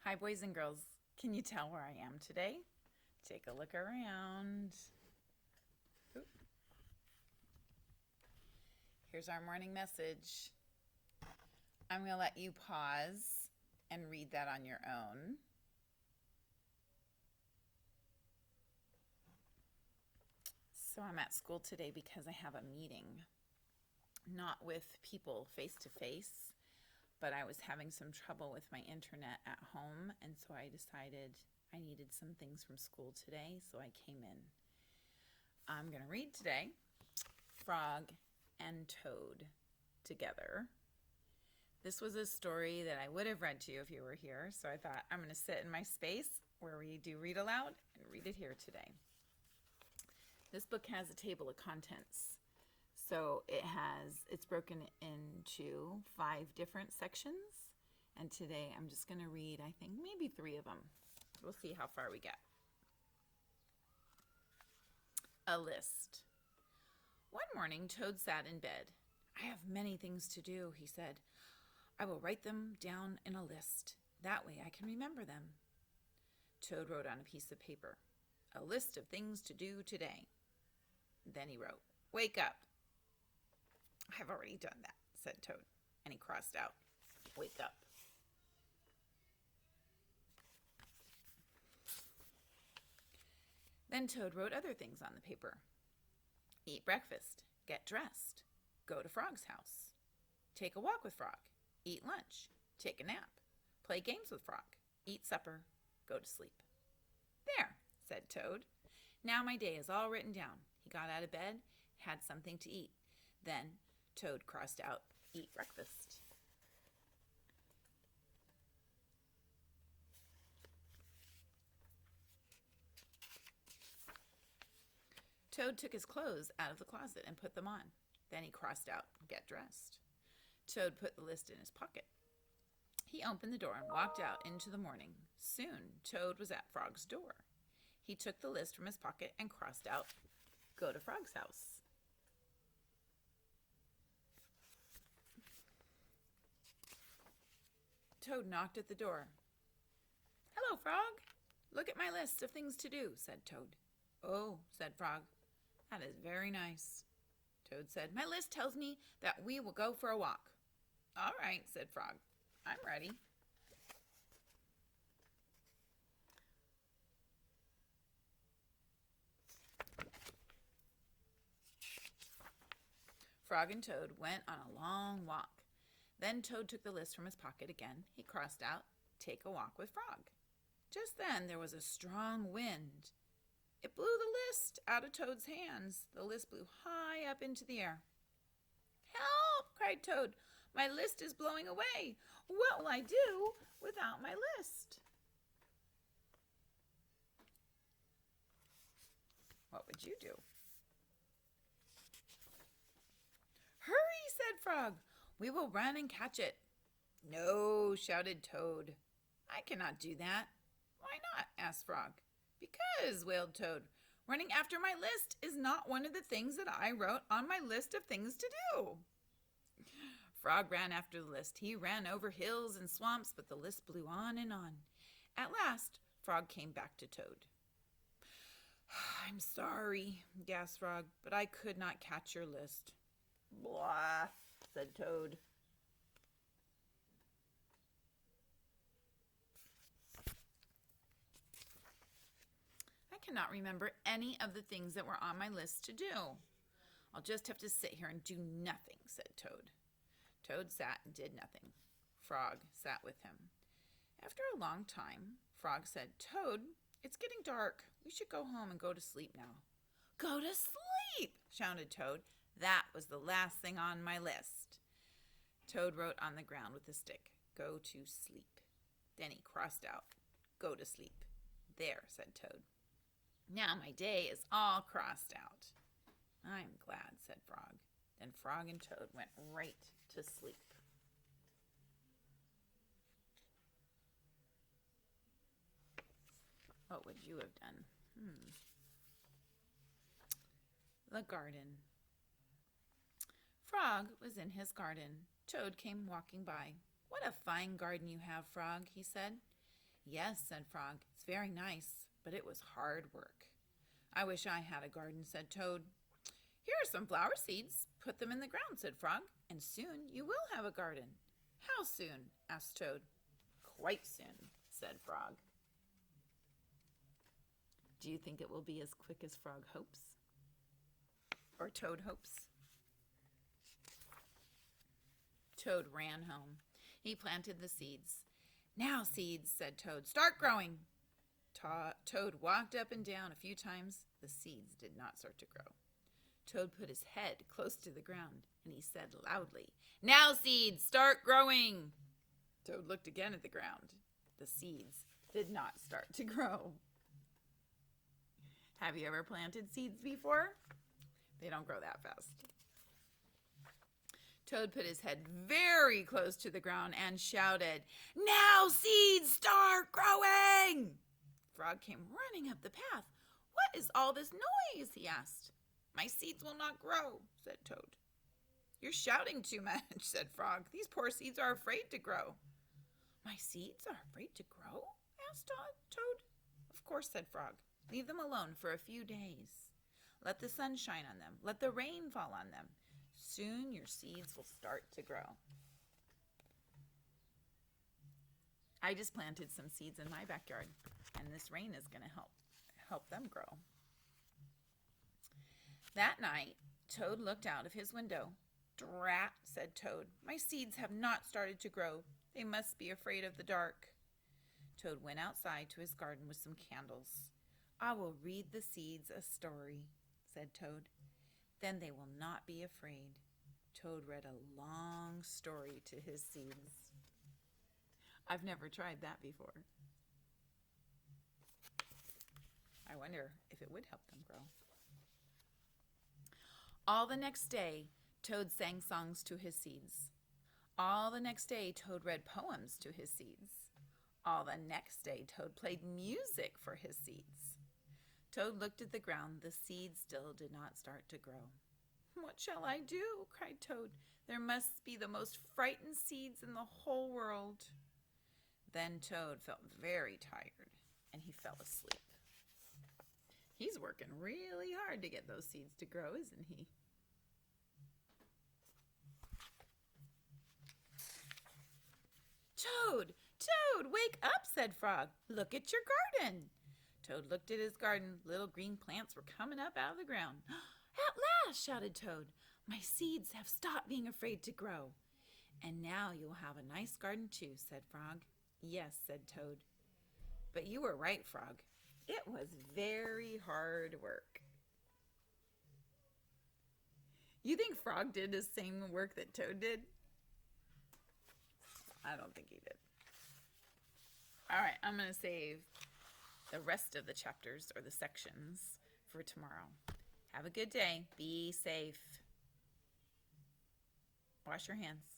Hi, boys and girls. Can you tell where I am today? Take a look around. Oop. Here's our morning message. I'm going to let you pause and read that on your own. So I'm at school today because I have a meeting, not with people face to face, but I was having some trouble with my internet at home, and so I decided I needed some things from school today, so I came in. I'm going to read today Frog and Toad together. This was a story that I would have read to you if you were here, so I thought I'm going to sit in my space where we do read aloud and read it here today. This book has a table of contents. So it's broken into 5 different sections, and today I'm just going to read, I think, maybe 3 of them. We'll see how far we get. A list. One morning, Toad sat in bed. I have many things to do, he said. I will write them down in a list. That way I can remember them. Toad wrote on a piece of paper, a list of things to do today. Then he wrote, wake up. I've already done that, said Toad, and he crossed out, wake up. Then Toad wrote other things on the paper. Eat breakfast, get dressed, go to Frog's house, take a walk with Frog, eat lunch, take a nap, play games with Frog, eat supper, go to sleep. There, said Toad. Now my day is all written down. He got out of bed, had something to eat. Then Toad crossed out, eat breakfast. Toad took his clothes out of the closet and put them on. Then he crossed out, get dressed. Toad put the list in his pocket. He opened the door and walked out into the morning. Soon, Toad was at Frog's door. He took the list from his pocket and crossed out, go to Frog's house. Toad knocked at the door. Hello, Frog. Look at my list of things to do, said Toad. Oh, said Frog, that is very nice. Toad said, my list tells me that we will go for a walk. All right, said Frog. I'm ready. Frog and Toad went on a long walk. Then Toad took the list from his pocket again. He crossed out, take a walk with Frog. Just then there was a strong wind. It blew the list out of Toad's hands. The list blew high up into the air. Help! Cried Toad. My list is blowing away. What will I do without my list? What would you do? Hurry, said Frog. We will run and catch it. No, shouted Toad. I cannot do that. Why not? Asked Frog. Because, wailed Toad, running after my list is not one of the things that I wrote on my list of things to do. Frog ran after the list. He ran over hills and swamps, but the list blew on and on. At last, Frog came back to Toad. I'm sorry, gasped Frog, but I could not catch your list. Blah, said Toad. I cannot remember any of the things that were on my list to do. I'll just have to sit here and do nothing, said Toad. Toad sat and did nothing. Frog sat with him. After a long time, Frog said, Toad, it's getting dark. We should go home and go to sleep now. Go to sleep, shouted Toad. That was the last thing on my list. Toad wrote on the ground with a stick, go to sleep. Then he crossed out, go to sleep. There, said Toad. Now my day is all crossed out. I'm glad, said Frog. Then Frog and Toad went right to sleep. What would you have done? The garden. Frog was in his garden. Toad came walking by. What a fine garden you have, Frog, he said. Yes, said Frog. It's very nice, but it was hard work. I wish I had a garden, said Toad. Here are some flower seeds. Put them in the ground, said Frog, and soon you will have a garden. How soon? Asked Toad. Quite soon, said Frog. Do you think it will be as quick as Frog hopes? Or Toad hopes? Toad ran home. He planted the seeds. Now, seeds, said Toad, start growing. Toad walked up and down a few times. The seeds did not start to grow. Toad put his head close to the ground, and he said loudly, now, seeds, start growing. Toad looked again at the ground. The seeds did not start to grow. Have you ever planted seeds before? They don't grow that fast. Toad put his head very close to the ground and shouted, now, seeds, start growing. Frog came running up the path. What is all this noise? He asked. My seeds will not grow, said Toad. You're shouting too much, said Frog. These poor seeds are afraid to grow. My seeds are afraid to grow? Asked Toad. Of course, said Frog. Leave them alone for a few days. Let the sun shine on them. Let the rain fall on them. Soon your seeds will start to grow. I just planted some seeds in my backyard, and this rain is going to help them grow. That night, Toad looked out of his window. Drat, said Toad. My seeds have not started to grow. They must be afraid of the dark. Toad went outside to his garden with some candles. I will read the seeds a story, said Toad. Then they will not be afraid. Toad read a long story to his seeds. I've never tried that before. I wonder if it would help them grow. All the next day, Toad sang songs to his seeds. All the next day, Toad read poems to his seeds. All the next day, Toad played music for his seeds. Toad looked at the ground. The seeds still did not start to grow. What shall I do? Cried Toad. There must be the most frightened seeds in the whole world. Then Toad felt very tired, and he fell asleep. He's working really hard to get those seeds to grow, isn't he? Toad, Toad, wake up, said Frog. Look at your garden. Toad looked at his garden. Little green plants were coming up out of the ground. At last, shouted Toad. My seeds have stopped being afraid to grow. And now you'll have a nice garden too, said Frog. Yes, said Toad. But you were right, Frog. It was very hard work. You think Frog did the same work that Toad did? I don't think he did. All right, I'm going to save the rest of the chapters or the sections for tomorrow. Have a good day. Be safe. Wash your hands.